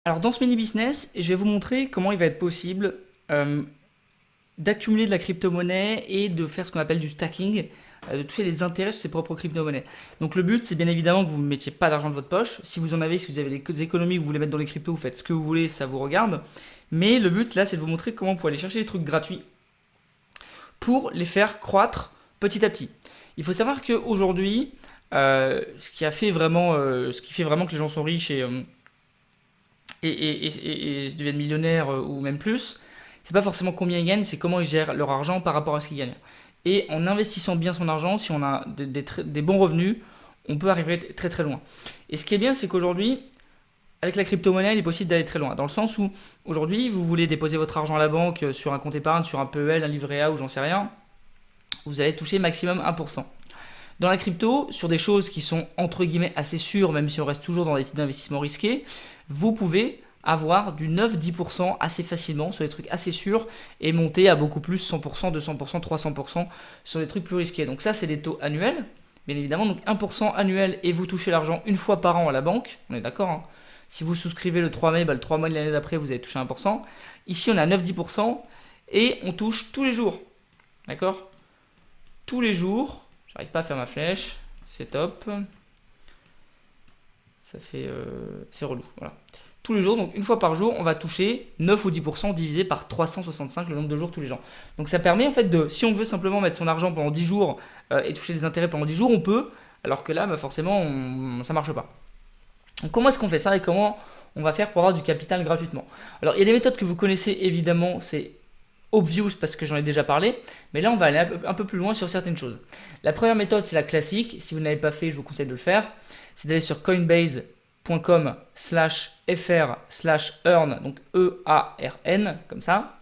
Alors dans ce mini business, je vais vous montrer comment il va être possible euh, d'accumuler de la crypto-monnaie et de faire ce qu'on appelle du stacking, de toucher les intérêts sur ses propres crypto-monnaies. Donc le but, c'est bien évidemment que vous ne mettiez pas d'argent de votre poche. Si vous en avez, si vous avez des économies que vous voulez mettre dans les cryptos, vous faites ce que vous voulez, ça vous regarde. Mais le but là, c'est de vous montrer comment vous pouvez aller chercher des trucs gratuits pour les faire croître petit à petit. Il faut savoir qu'aujourd'hui, ce qui fait vraiment que les gens sont riches et deviennent millionnaires ou même plus, c'est pas forcément combien ils gagnent, c'est comment ils gèrent leur argent par rapport à ce qu'ils gagnent. Et en investissant bien son argent, si on a des bons revenus, on peut arriver très très loin. Et ce qui est bien, c'est qu'aujourd'hui, avec la crypto-monnaie, il est possible d'aller très loin. Dans le sens où, aujourd'hui, vous voulez déposer votre argent à la banque sur un compte épargne, sur un PEL, un livret A ou j'en sais rien, vous allez toucher maximum 1%. Dans la crypto, sur des choses qui sont entre guillemets assez sûres, même si on reste toujours dans des types d'investissements risqués, vous pouvez avoir du 9-10% assez facilement sur des trucs assez sûrs et monter à beaucoup plus, 100%, 200%, 300% sur des trucs plus risqués. Donc ça, c'est des taux annuels, bien évidemment. Donc 1% annuel et vous touchez l'argent une fois par an à la banque, on est d'accord, hein. Si vous souscrivez le 3 mai, le 3 mois de l'année d'après, vous allez toucher 1%. Ici, on a 9-10% et on touche tous les jours, d'accord? Tous les jours. J'arrive pas à faire ma flèche, c'est top. Ça fait, c'est relou, voilà. Tous les jours, donc une fois par jour, on va toucher 9 ou 10% divisé par 365, le nombre de jours tous les jours. Donc ça permet en fait de, si on veut simplement mettre son argent pendant 10 jours et toucher des intérêts pendant 10 jours, on peut, alors que là, bah, forcément, ça marche pas. Donc comment est-ce qu'on fait ça et comment on va faire pour avoir du capital gratuitement? Alors il y a des méthodes que vous connaissez évidemment, c'est obvious parce que j'en ai déjà parlé, mais là on va aller un peu plus loin sur certaines choses. La première méthode, c'est la classique. Si vous n'avez pas fait, je vous conseille de le faire. C'est d'aller sur coinbase.com/fr/earn, donc EARN, comme ça.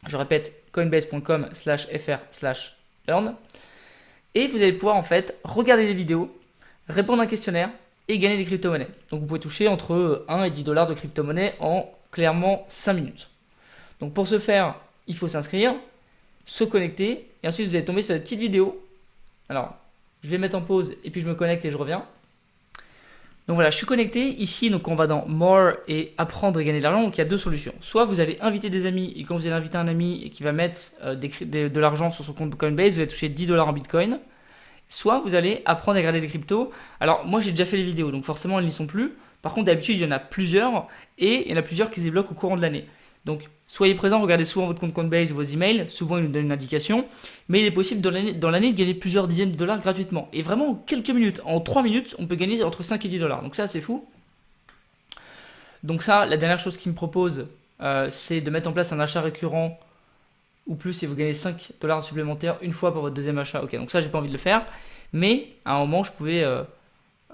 Je répète, coinbase.com/fr/earn. Et vous allez pouvoir en fait regarder des vidéos, répondre à un questionnaire et gagner des crypto-monnaies. Donc vous pouvez toucher entre 1 et 10 dollars de crypto-monnaies en clairement 5 minutes. Donc pour ce faire, il faut s'inscrire, se connecter, et ensuite vous allez tomber sur des petites vidéos. Alors, je vais mettre en pause, et puis je me connecte et je reviens. Donc voilà, je suis connecté. Ici, donc on va dans More et apprendre et gagner de l'argent. Donc il y a deux solutions. Soit vous allez inviter des amis, et quand vous allez inviter un ami et qui va mettre de l'argent sur son compte Coinbase, vous allez toucher 10 dollars en Bitcoin. Soit vous allez apprendre à regarder des cryptos. Alors moi j'ai déjà fait les vidéos, donc forcément elles n'y sont plus. Par contre d'habitude il y en a plusieurs, et il y en a plusieurs qui se débloquent au courant de l'année. Donc soyez présents, regardez souvent votre compte Coinbase ou vos emails, souvent ils nous donnent une indication, mais il est possible dans l'année de gagner plusieurs dizaines de dollars gratuitement. Et vraiment en quelques minutes, en 3 minutes, on peut gagner entre 5 et 10 dollars. Donc ça c'est fou. Donc ça, la dernière chose qu'il me propose, c'est de mettre en place un achat récurrent ou plus et vous gagnez 5 dollars supplémentaires une fois pour votre deuxième achat. Ok, donc ça j'ai pas envie de le faire, mais à un moment je pouvais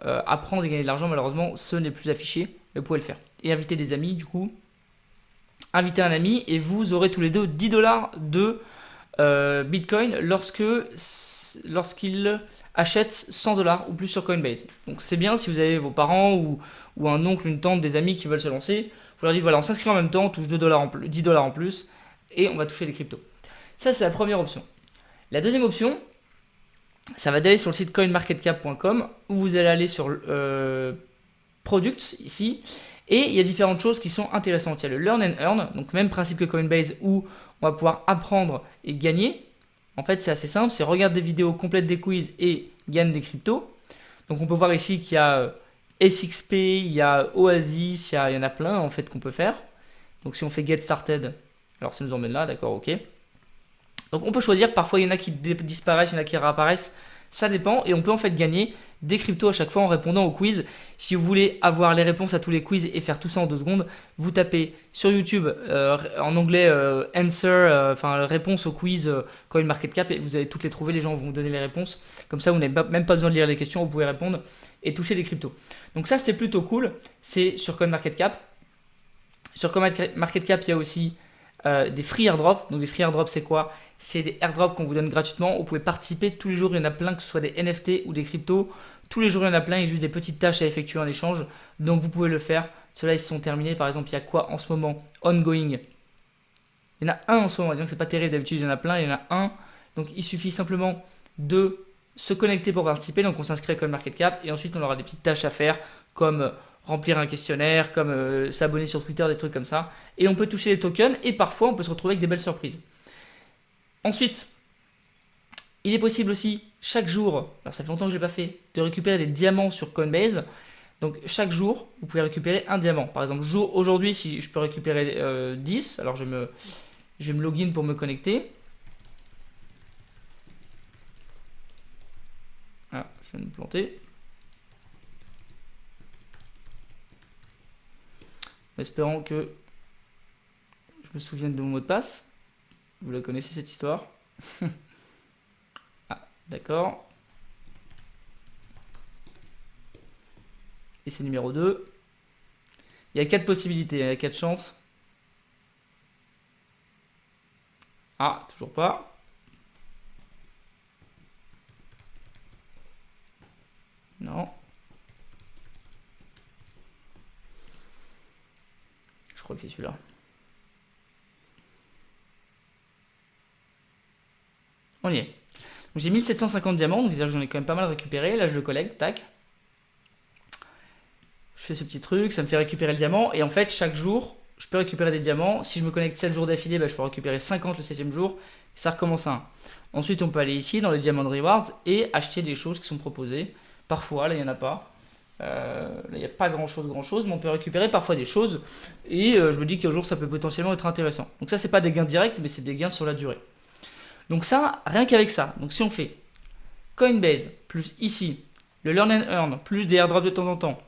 apprendre et gagner de l'argent, malheureusement ce n'est plus affiché, mais vous pouvez le faire. Et inviter des amis du coup. Invitez un ami et vous aurez tous les deux 10 dollars de Bitcoin lorsqu'il achète 100 dollars ou plus sur Coinbase. Donc c'est bien si vous avez vos parents ou un oncle, une tante, des amis qui veulent se lancer. Vous leur dites voilà, on s'inscrit en même temps, on touche 2 dollars en plus, 10 dollars en plus et on va toucher les cryptos. Ça c'est la première option. La deuxième option, ça va d'aller sur le site coinmarketcap.com où vous allez aller sur Products ici. Et il y a différentes choses qui sont intéressantes. Il y a le Learn and Earn, donc même principe que Coinbase où on va pouvoir apprendre et gagner. En fait, c'est assez simple, c'est regarde des vidéos complètes des quiz et gagne des cryptos. Donc on peut voir ici qu'il y a SXP, il y a Oasis, il y en a plein en fait qu'on peut faire. Donc si on fait Get Started, alors ça nous emmène là, d'accord, ok. Donc on peut choisir, parfois il y en a qui disparaissent, il y en a qui réapparaissent. Ça dépend et on peut en fait gagner des cryptos à chaque fois en répondant au quiz. Si vous voulez avoir les réponses à tous les quiz et faire tout ça en 2 secondes, vous tapez sur YouTube en anglais answer, enfin réponse au quiz CoinMarketCap et vous allez toutes les trouver. Les gens vont vous donner les réponses. Comme ça, vous n'avez même pas besoin de lire les questions, vous pouvez répondre et toucher des cryptos. Donc ça, c'est plutôt cool. C'est sur CoinMarketCap. Sur CoinMarketCap, il y a aussi des free airdrops. Donc des free airdrops, c'est quoi? C'est des airdrops qu'on vous donne gratuitement. Vous pouvez participer tous les jours. Il y en a plein, que ce soit des NFT ou des cryptos. Tous les jours, il y en a plein. Il y a juste des petites tâches à effectuer en échange. Donc vous pouvez le faire. Ceux-là, ils sont terminés. Par exemple, il y a quoi en ce moment? Ongoing. Il y en a un en ce moment. Donc c'est pas terrible. D'habitude, il y en a plein. Il y en a un. Donc il suffit simplement de se connecter pour participer. Donc on s'inscrit à CoinMarketCap et ensuite on aura des petites tâches à faire comme remplir un questionnaire, comme s'abonner sur Twitter, des trucs comme ça. Et on peut toucher les tokens et parfois on peut se retrouver avec des belles surprises. Ensuite, il est possible aussi chaque jour, alors ça fait longtemps que je l'ai pas fait, de récupérer des diamants sur Coinbase. Donc chaque jour, vous pouvez récupérer un diamant. Par exemple, aujourd'hui, si je peux récupérer 10, alors je vais me login pour me connecter. Ah, je vais me planter. En espérant que je me souvienne de mon mot de passe. Vous la connaissez cette histoire. Ah, d'accord. Et c'est numéro 2. Il y a 4 possibilités, il y a 4 chances. Ah, toujours pas. Non. Je crois que c'est celui-là. On y est. Donc j'ai 1750 diamants, donc c'est-à-dire que j'en ai quand même pas mal récupéré. Là, je le collecte, tac. Je fais ce petit truc, ça me fait récupérer le diamant. Et en fait, chaque jour, je peux récupérer des diamants. Si je me connecte 7 jours d'affilée, je peux récupérer 50 le 7e jour. Et ça recommence à 1. Ensuite, on peut aller ici dans les diamants de rewards et acheter des choses qui sont proposées. Parfois, là, il n'y en a pas. Là, il n'y a pas grand-chose, mais on peut récupérer parfois des choses. Et je me dis qu'un jour, ça peut potentiellement être intéressant. Donc ça, c'est pas des gains directs, mais c'est des gains sur la durée. Donc ça, rien qu'avec ça. Donc si on fait Coinbase, plus ici, le Learn and Earn, plus des airdrops de temps en temps,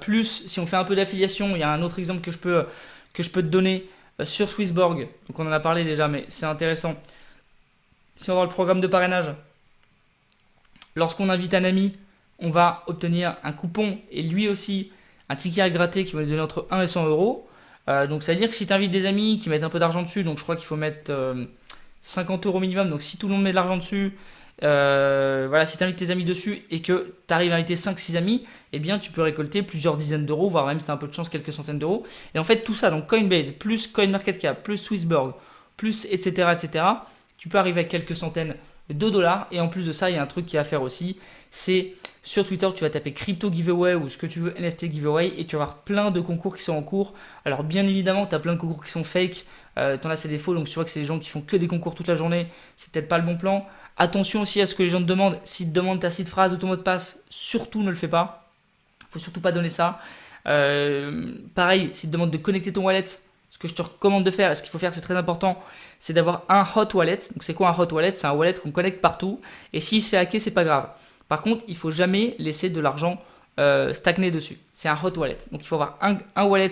plus si on fait un peu d'affiliation, il y a un autre exemple que je peux te donner sur Swissborg. Donc on en a parlé déjà, mais c'est intéressant. Si on va le programme de parrainage, lorsqu'on invite un ami, on va obtenir un coupon et lui aussi un ticket à gratter qui va lui donner entre 1 et 100 euros. Donc ça veut dire que si tu invites des amis qui mettent un peu d'argent dessus, donc je crois qu'il faut mettre 50 euros minimum, donc si tout le monde met de l'argent dessus, voilà, si tu invites tes amis dessus et que tu arrives à inviter 5-6 amis, eh bien tu peux récolter plusieurs dizaines d'euros, voire même si tu as un peu de chance, quelques centaines d'euros. Et en fait tout ça, donc Coinbase, plus CoinMarketCap, plus Swissborg, plus etc., tu peux arriver à quelques centaines de dollars. Et en plus de ça, il y a un truc qui est à faire aussi, c'est sur Twitter, tu vas taper crypto giveaway ou ce que tu veux, NFT giveaway, et tu vas avoir plein de concours qui sont en cours. Alors bien évidemment, tu as plein de concours qui sont fake, t'en as c'est des faux, donc tu vois que c'est des gens qui font que des concours toute la journée, c'est peut-être pas le bon plan. Attention aussi à ce que les gens te demandent. S'ils te demandent ta seed phrase ou ton mot de passe, surtout ne le fais pas. Faut surtout pas donner ça. Pareil, s'ils te demandent de connecter ton wallet, ce que je te recommande de faire, et ce qu'il faut faire, c'est très important, c'est d'avoir un hot wallet. Donc c'est quoi un hot wallet? C'est un wallet qu'on connecte partout, et s'il se fait hacker, c'est pas grave. Par contre, il faut jamais laisser de l'argent stagner dessus. C'est un hot wallet. Donc il faut avoir un wallet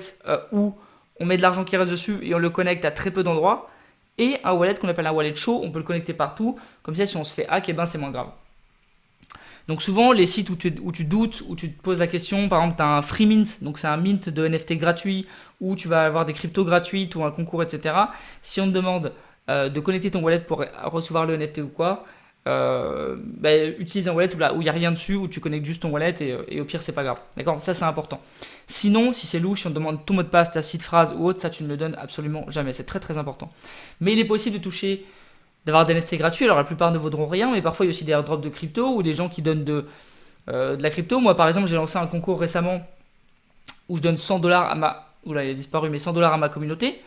où on met de l'argent qui reste dessus et on le connecte à très peu d'endroits, et un wallet qu'on appelle un wallet chaud, on peut le connecter partout, comme ça si on se fait hack, eh ben, c'est moins grave. Donc souvent les sites où tu doutes, où tu te poses la question, par exemple tu as un free mint, donc c'est un mint de NFT gratuit, où tu vas avoir des cryptos gratuites ou un concours, etc. Si on te demande de connecter ton wallet pour recevoir le NFT ou quoi, utilise un wallet où il n'y a rien dessus, où tu connectes juste ton wallet et au pire c'est pas grave. D'accord, ça c'est important. Sinon, si c'est louche, si on te demande ton mot de passe, ta seed phrase ou autre, ça tu ne le donnes absolument jamais. C'est très très important. Mais il est possible de toucher, d'avoir des NFT gratuits. Alors la plupart ne vaudront rien, mais parfois il y a aussi des airdrops de crypto ou des gens qui donnent de la crypto. Moi par exemple, j'ai lancé un concours récemment où je donne 100 dollars à ma. Oula, il a disparu, mais 100 dollars à ma communauté.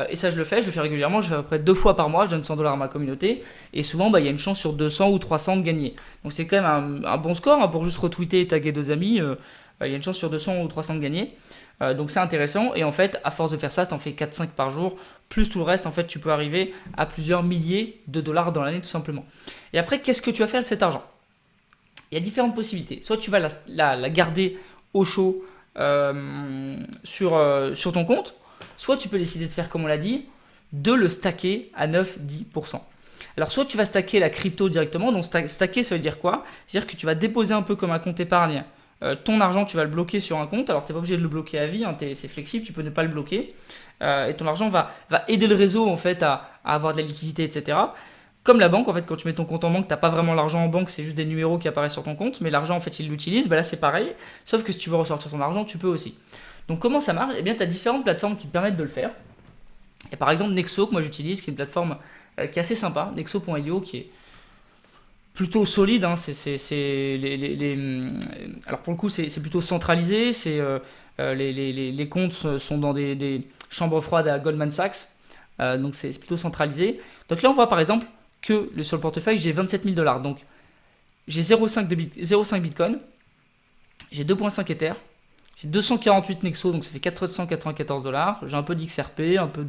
Et ça, je le fais régulièrement. Je fais à peu près 2 fois par mois. Je donne 100 dollars à ma communauté. Et souvent, il y a une chance sur 200 ou 300 de gagner. Donc, c'est quand même un bon score pour juste retweeter et taguer 2 amis. Il y a une chance sur 200 ou 300 de gagner. Donc, c'est intéressant. Et en fait, à force de faire ça, tu en fais 4-5 par jour. Plus tout le reste, en fait, tu peux arriver à plusieurs milliers de dollars dans l'année, tout simplement. Et après, qu'est-ce que tu vas faire de cet argent? Il y a différentes possibilités. Soit tu vas la garder au chaud sur ton compte. Soit tu peux décider de faire comme on l'a dit, de le stacker à 9-10%. Alors soit tu vas stacker la crypto directement, donc stacker ça veut dire quoi? C'est-à-dire que tu vas déposer un peu comme un compte épargne ton argent, tu vas le bloquer sur un compte, alors tu n'es pas obligé de le bloquer à vie, hein, c'est flexible, tu peux ne pas le bloquer, et ton argent va aider le réseau en fait à avoir de la liquidité, etc. Comme la banque, en fait, quand tu mets ton compte en banque, tu n'as pas vraiment l'argent en banque, c'est juste des numéros qui apparaissent sur ton compte, mais l'argent en fait il l'utilise, là c'est pareil, sauf que si tu veux ressortir ton argent, tu peux aussi. Donc comment ça marche? Eh bien, tu as différentes plateformes qui te permettent de le faire. Et par exemple Nexo, que moi j'utilise, qui est une plateforme qui est assez sympa, nexo.io, qui est plutôt solide, hein. Alors pour le coup, c'est plutôt centralisé. Les comptes sont dans des chambres froides à Goldman Sachs. Donc c'est plutôt centralisé. Donc là, on voit par exemple que sur le portefeuille, j'ai 27 000 $. Donc j'ai 0,5 Bitcoin, j'ai 2,5 Ether, j'ai 248 Nexo, donc ça fait 494 $. J'ai un peu d'XRP, un peu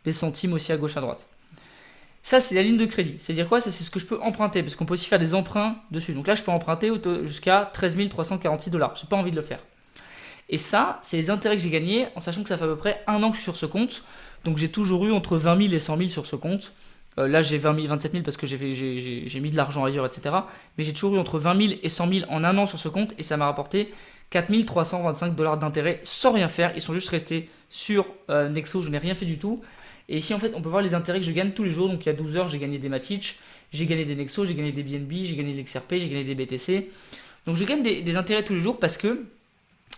des centimes aussi à gauche à droite. Ça, c'est la ligne de crédit. C'est-à-dire quoi? Ça, c'est ce que je peux emprunter, parce qu'on peut aussi faire des emprunts dessus. Donc là, je peux emprunter jusqu'à 13 346 $. Je n'ai pas envie de le faire. Et ça, c'est les intérêts que j'ai gagnés, en sachant que ça fait à peu près un an que je suis sur ce compte. Donc j'ai toujours eu entre 20 000 et 100 000 sur ce compte. Là, j'ai 27 000 parce que j'ai mis de l'argent ailleurs, etc. Mais j'ai toujours eu entre 20 000 et 100 000 en un an sur ce compte, et ça m'a rapporté 4 325 $ d'intérêt sans rien faire. Ils sont juste restés sur Nexo, je n'ai rien fait du tout. Et ici, en fait, on peut voir les intérêts que je gagne tous les jours. Donc, il y a 12 heures, j'ai gagné des Matic, j'ai gagné des Nexo, j'ai gagné des BNB, j'ai gagné de l'XRP, j'ai gagné des BTC. Donc, je gagne des intérêts tous les jours parce que,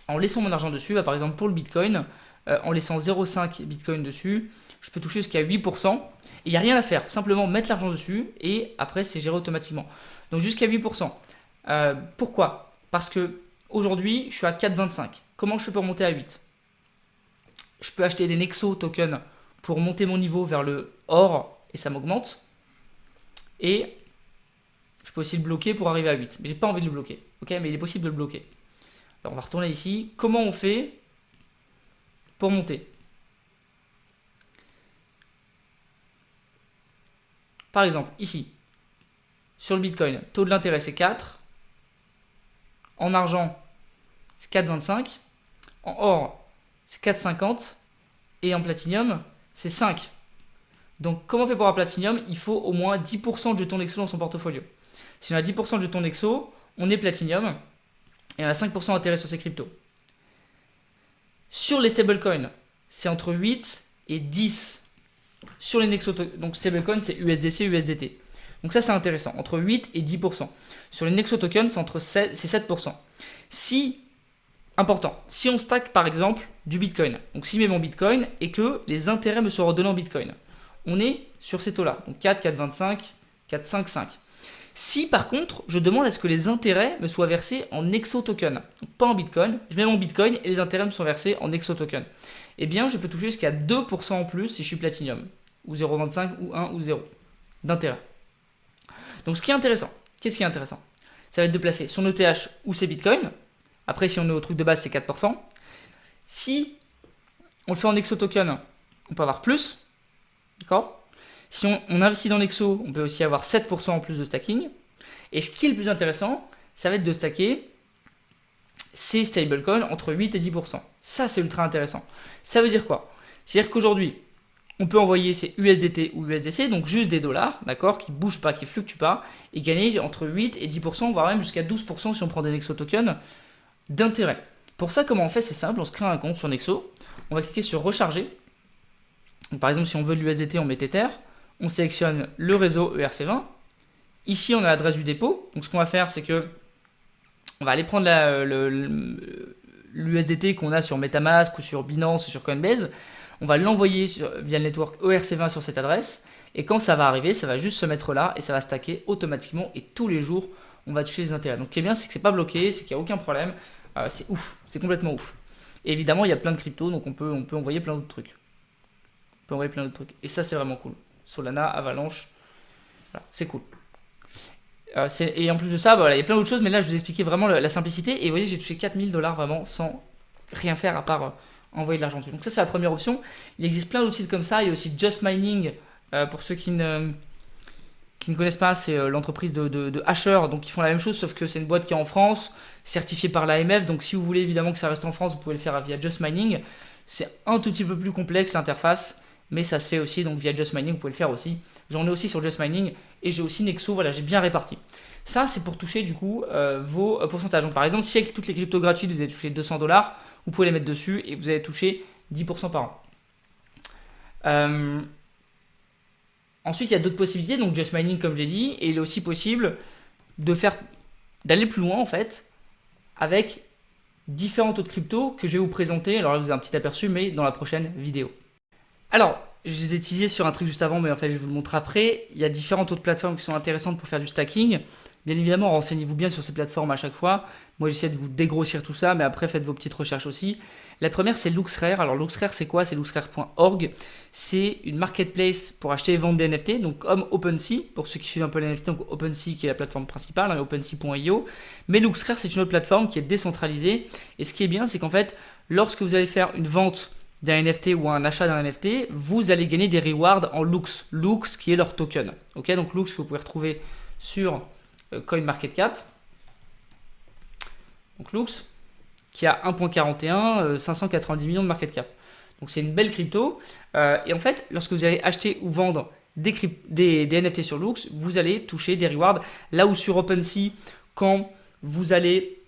en laissant mon argent dessus, par exemple pour le Bitcoin, en laissant 0,5 Bitcoin dessus, je peux toucher jusqu'à 8%. Et il n'y a rien à faire, simplement mettre l'argent dessus et après, c'est géré automatiquement. Donc, jusqu'à 8%. Pourquoi? Parce que aujourd'hui, je suis à 4,25. Comment je fais pour monter à 8? Je peux acheter des Nexo tokens pour monter mon niveau vers le or et ça m'augmente. Et je peux aussi le bloquer pour arriver à 8. Mais j'ai pas envie de le bloquer. Ok, mais il est possible de le bloquer. Alors on va retourner ici. Comment on fait pour monter? Par exemple, ici, sur le Bitcoin, taux de l'intérêt c'est 4. En argent, c'est 4,25. En or, c'est 4,50. Et en platinium, c'est 5. Donc, comment on fait pour un platinium? Il faut au moins 10% de jetons Nexo dans son portfolio. Si on a 10% de jetons Nexo, on est platinium et on a 5% d'intérêt sur ces cryptos. Sur les stablecoins, c'est entre 8 et 10. Sur les Nexo, donc stablecoin, c'est USDC, USDT. Donc ça, c'est intéressant, entre 8 et 10%. Sur les Nexo tokens, c'est 7%. Important, si on stack par exemple du Bitcoin, donc si je mets mon Bitcoin et que les intérêts me sont redonnés en Bitcoin, on est sur ces taux-là, donc 4, 4,25, 4, 5, 5. Si par contre, je demande à ce que les intérêts me soient versés en Nexo token, donc pas en Bitcoin, je mets mon Bitcoin et les intérêts me sont versés en Nexo token, eh bien je peux toucher jusqu'à 2% en plus si je suis Platinum, ou 0,25, ou 1, ou 0 d'intérêt. Donc ce qui est intéressant, qu'est-ce qui est intéressant? Ça va être de placer son ETH ou ses Bitcoins. Après, si on est au truc de base, c'est 4%. Si on le fait en Nexo token, on peut avoir plus. D'accord? Si on investit dans Nexo, on peut aussi avoir 7% en plus de stacking. Et ce qui est le plus intéressant, ça va être de stacker ces stablecoins entre 8 et 10%. Ça, c'est ultra intéressant. Ça veut dire quoi? C'est-à-dire qu'aujourd'hui, on peut envoyer ces USDT ou USDC, donc juste des dollars, d'accord, qui ne bougent pas, qui ne fluctuent pas, et gagner entre 8 et 10%, voire même jusqu'à 12% si on prend des Nexo tokens d'intérêt. Pour ça, comment on fait? C'est simple, on se crée un compte sur Nexo, on va cliquer sur recharger. Donc, par exemple, si on veut de l'USDT, on met Tether, on sélectionne le réseau ERC20. Ici, on a l'adresse du dépôt. Donc, ce qu'on va faire, c'est que on va aller prendre l'USDT qu'on a sur MetaMask ou sur Binance ou sur Coinbase. On va l'envoyer via le network ERC20 sur cette adresse. Et quand ça va arriver, ça va juste se mettre là et ça va stacker automatiquement. Et tous les jours, on va toucher les intérêts. Donc, ce qui est bien, c'est que c'est pas bloqué, c'est qu'il n'y a aucun problème. C'est ouf, c'est complètement ouf. Et évidemment, il y a plein de cryptos, donc on peut envoyer plein d'autres trucs. Et ça, c'est vraiment cool. Solana, Avalanche, voilà, c'est cool. Et en plus de ça, voilà, il y a plein d'autres choses, mais là, je vous ai expliqué vraiment la simplicité. Et vous voyez, j'ai touché 4 000 $ vraiment sans rien faire à part envoyer de l'argent dessus. Donc ça, c'est la première option. Il existe plein d'autres sites comme ça. Il y a aussi Just Mining, pour ceux qui ne connaissent pas, c'est l'entreprise de hashers, donc ils font la même chose, sauf que c'est une boîte qui est en France, certifiée par l'AMF, donc si vous voulez évidemment que ça reste en France, vous pouvez le faire via Just Mining. C'est un tout petit peu plus complexe l'interface, mais ça se fait aussi, donc via Just Mining, vous pouvez le faire aussi. J'en ai aussi sur Just Mining, et j'ai aussi Nexo, voilà, j'ai bien réparti. Ça, c'est pour toucher du coup vos pourcentages. Donc par exemple, si avec toutes les cryptos gratuites, vous avez touché 200 $, vous pouvez les mettre dessus, et vous allez toucher 10% par an. Ensuite, il y a d'autres possibilités, donc Just Mining comme j'ai dit, et il est aussi possible d'aller plus loin en fait, avec différents autres cryptos que je vais vous présenter. Alors là, vous avez un petit aperçu, mais dans la prochaine vidéo. Alors, je les ai teasés sur un truc juste avant, mais en fait, je vais vous le montrer après. Il y a différentes autres plateformes qui sont intéressantes pour faire du stacking. Bien évidemment, renseignez-vous bien sur ces plateformes à chaque fois. Moi, j'essaie de vous dégrossir tout ça, mais après, faites vos petites recherches aussi. La première, c'est LooksRare. Alors, LooksRare, c'est quoi? C'est looksrare.org. C'est une marketplace pour acheter et vendre des NFT. Donc, comme OpenSea, pour ceux qui suivent un peu les NFT, donc OpenSea qui est la plateforme principale, OpenSea.io. Mais LooksRare, c'est une autre plateforme qui est décentralisée. Et ce qui est bien, c'est qu'en fait, lorsque vous allez faire une vente d'un NFT ou un achat d'un NFT, vous allez gagner des rewards en Looks. Looks qui est leur token. Ok, donc Looks que vous pouvez retrouver sur CoinMarketCap. Donc Looks qui a 1.41, 590 millions de market cap. Donc c'est une belle crypto. Et en fait, lorsque vous allez acheter ou vendre des NFT sur Looks, vous allez toucher des rewards. Là où sur OpenSea, quand vous allez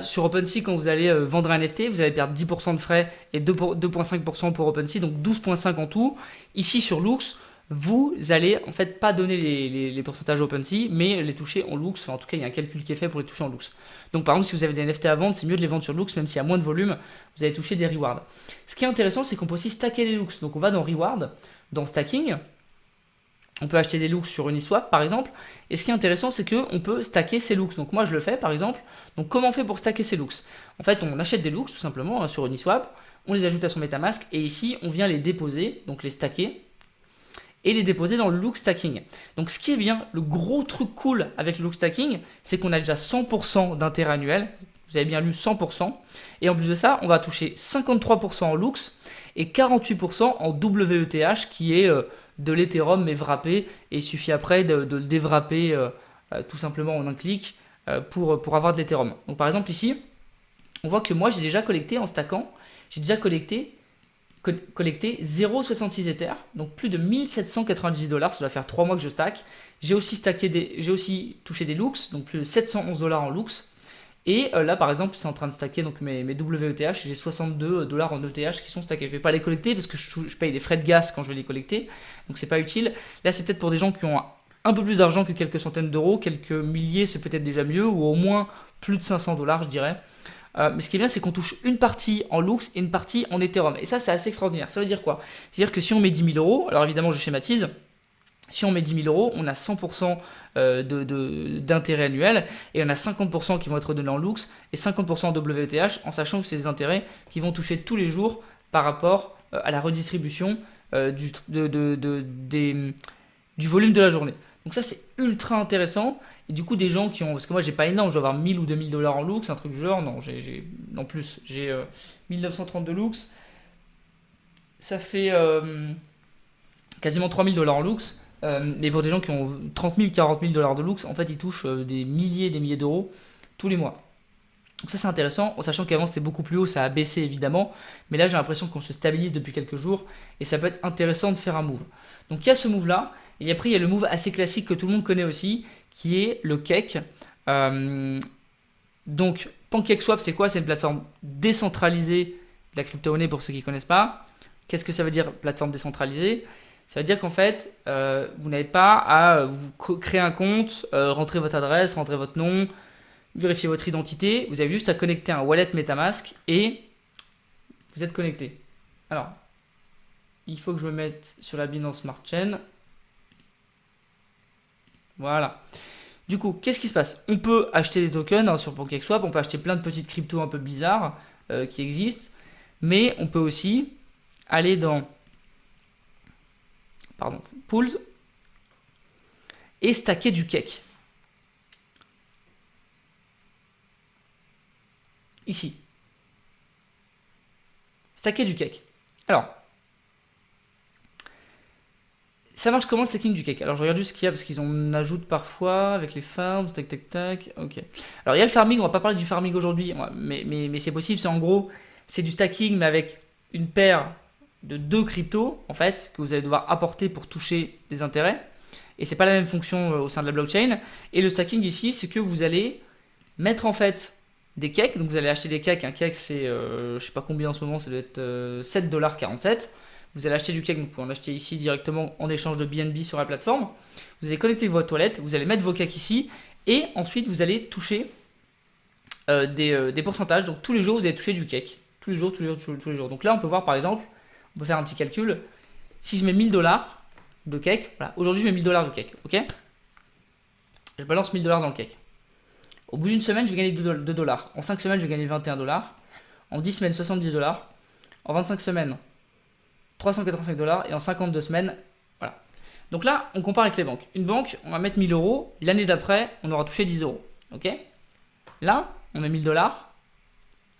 sur OpenSea, quand vous allez vendre un NFT, vous allez perdre 10% de frais et 2,5% pour OpenSea, donc 12,5% en tout. Ici sur Looks, vous allez en fait pas donner les pourcentages OpenSea, mais les toucher en Looks. Enfin, en tout cas, il y a un calcul qui est fait pour les toucher en Looks. Donc par exemple, si vous avez des NFT à vendre, c'est mieux de les vendre sur Looks, même s'il y a moins de volume, vous allez toucher des rewards. Ce qui est intéressant, c'est qu'on peut aussi stacker les Looks. Donc on va dans Reward, dans Stacking. On peut acheter des looks sur Uniswap par exemple. Et ce qui est intéressant, c'est qu'on peut stacker ces looks. Donc moi je le fais par exemple. Donc comment on fait pour stacker ces looks? En fait, on achète des looks tout simplement sur Uniswap. On les ajoute à son MetaMask. Et ici, on vient les déposer, donc les stacker. Et les déposer dans le look stacking. Donc ce qui est bien, le gros truc cool avec le look stacking, c'est qu'on a déjà 100% d'intérêt annuel. Vous avez bien lu 100%. Et en plus de ça, on va toucher 53% en looks et 48% en WETH qui est de l'Ethereum mais wrappé. Et il suffit après de le déwrapper tout simplement en un clic pour avoir de l'Ethereum. Donc par exemple ici, on voit que moi j'ai déjà collecté en stackant, j'ai déjà collecté 0,66 Ether, donc plus de 1798 $, ça doit faire 3 mois que je stack. J'ai aussi touché des looks, donc plus de 711 $ en looks. Et là par exemple c'est en train de stacker donc mes WETH, j'ai 62 $ en ETH qui sont stackés. Je ne vais pas les collecter parce que je paye des frais de gaz quand je vais les collecter, donc c'est pas utile. Là c'est peut-être pour des gens qui ont un peu plus d'argent que quelques centaines d'euros, quelques milliers c'est peut-être déjà mieux, ou au moins plus de 500 $ je dirais. Mais ce qui est bien, c'est qu'on touche une partie en Looks et une partie en Ethereum. Et ça, c'est assez extraordinaire. Ça veut dire quoi? C'est-à-dire que si on met 10 000 €, alors évidemment, je schématise, si on met 10 000 €, on a 100% d'intérêt annuel et on a 50% qui vont être donnés en Looks et 50% en WTH, en sachant que c'est des intérêts qui vont toucher tous les jours par rapport à la redistribution du volume de la journée. Donc ça, c'est ultra intéressant. Et du coup, des gens qui ont... Parce que moi, j'ai pas énorme, je dois avoir 1000 ou 2000 $ en looks, un truc du genre. Non, en plus, j'ai 1932 looks. Ça fait quasiment 3000 $ en looks. Mais pour des gens qui ont 30 000, 40 000 $ de looks, en fait, ils touchent des milliers et des milliers d'euros tous les mois. Donc ça, c'est intéressant, en sachant qu'avant, c'était beaucoup plus haut, ça a baissé évidemment. Mais là, j'ai l'impression qu'on se stabilise depuis quelques jours. Et ça peut être intéressant de faire un move. Donc il y a ce move-là. Et après, il y a le move assez classique que tout le monde connaît aussi, qui est le cake. Donc, PancakeSwap, c'est quoi? C'est une plateforme décentralisée de la crypto-monnaie pour ceux qui ne connaissent pas. Qu'est-ce que ça veut dire, plateforme décentralisée? Ça veut dire qu'en fait, vous n'avez pas à vous créer un compte, rentrer votre adresse, rentrer votre nom, vérifier votre identité. Vous avez juste à connecter un wallet MetaMask et vous êtes connecté. Alors, il faut que je me mette sur la Binance Smart Chain. Voilà. Du coup, qu'est-ce qui se passe? On peut acheter des tokens sur PancakeSwap, on peut acheter plein de petites cryptos un peu bizarres qui existent, mais on peut aussi aller dans Pools et stacker du cake. Ici. Stacker du cake. Alors, ça marche comment le stacking du cake? Alors je regarde juste ce qu'il y a parce qu'ils en ajoutent parfois avec les farms, tac tac tac, ok. Alors il y a le farming, on va pas parler du farming aujourd'hui, mais c'est possible, c'est en gros, c'est du stacking mais avec une paire de 2 cryptos en fait que vous allez devoir apporter pour toucher des intérêts. Et c'est pas la même fonction au sein de la blockchain. Et le stacking ici, c'est que vous allez mettre en fait des cakes, donc vous allez acheter des cakes, un cake c'est je sais pas combien en ce moment, ça doit être 7,47 $. Vous allez acheter du cake, vous pouvez en acheter ici directement en échange de BNB sur la plateforme. Vous allez connecter votre toilette, vous allez mettre vos cakes ici et ensuite vous allez toucher des pourcentages. Donc tous les jours vous allez toucher du cake. Tous les jours. Donc là on peut voir par exemple, On peut faire un petit calcul. Si je mets 1000 dollars de cake, voilà, aujourd'hui je mets 1000 dollars de cake, ok? Je balance 1000 dollars dans le cake. Au bout d'une semaine, je vais gagner 2 dollars. En 5 semaines, je vais gagner 21 dollars. En 10 semaines, 70 dollars. En 25 semaines, 385 dollars. Et en 52 semaines, voilà. Donc là, on compare avec les banques. Une banque, on va mettre 1000 euros. L'année d'après, on aura touché 10 euros. Ok? Là, on met 1000 dollars.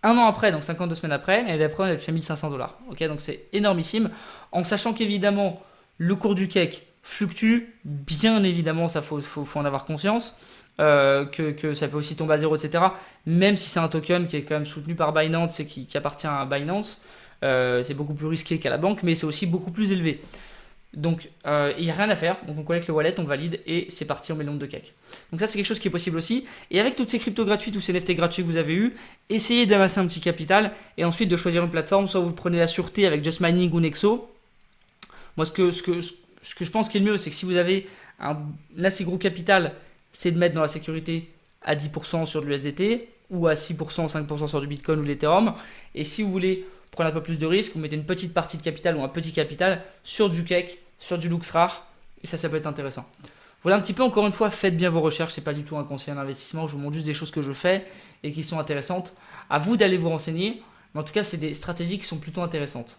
Un an après, donc 52 semaines après, l'année d'après, on a touché 1500 dollars. Ok? Donc c'est énormissime. En sachant qu'évidemment, le cours du cake fluctue. Bien évidemment, ça faut en avoir conscience. Que ça peut aussi tomber à zéro, etc. Même si c'est un token qui est quand même soutenu par Binance et qui appartient à Binance, c'est beaucoup plus risqué qu'à la banque, mais c'est aussi beaucoup plus élevé. Donc il n'y a rien à faire, donc on connecte le wallet, on valide et c'est parti, on met le nombre de cakes. Donc ça c'est quelque chose qui est possible aussi. Et avec toutes ces cryptos gratuites ou ces NFT gratuits que vous avez eu, essayez d'amasser un petit capital et ensuite de choisir une plateforme, soit vous prenez la sûreté avec Just Mining ou Nexo. Moi ce que je pense qui est le mieux, c'est que si vous avez un assez gros capital, c'est de mettre dans la sécurité à 10% sur de l'USDT ou à 6%, 5% sur du Bitcoin ou de l'Ethereum. Et si vous voulez prendre un peu plus de risques, vous mettez une petite partie de capital ou un petit capital sur du cake, sur du Lux rare. Et ça peut être intéressant. Voilà un petit peu, encore une fois, faites bien vos recherches. C'est pas du tout un conseil d'investissement. Je vous montre juste des choses que je fais et qui sont intéressantes. À vous d'aller vous renseigner. Mais en tout cas, c'est des stratégies qui sont plutôt intéressantes.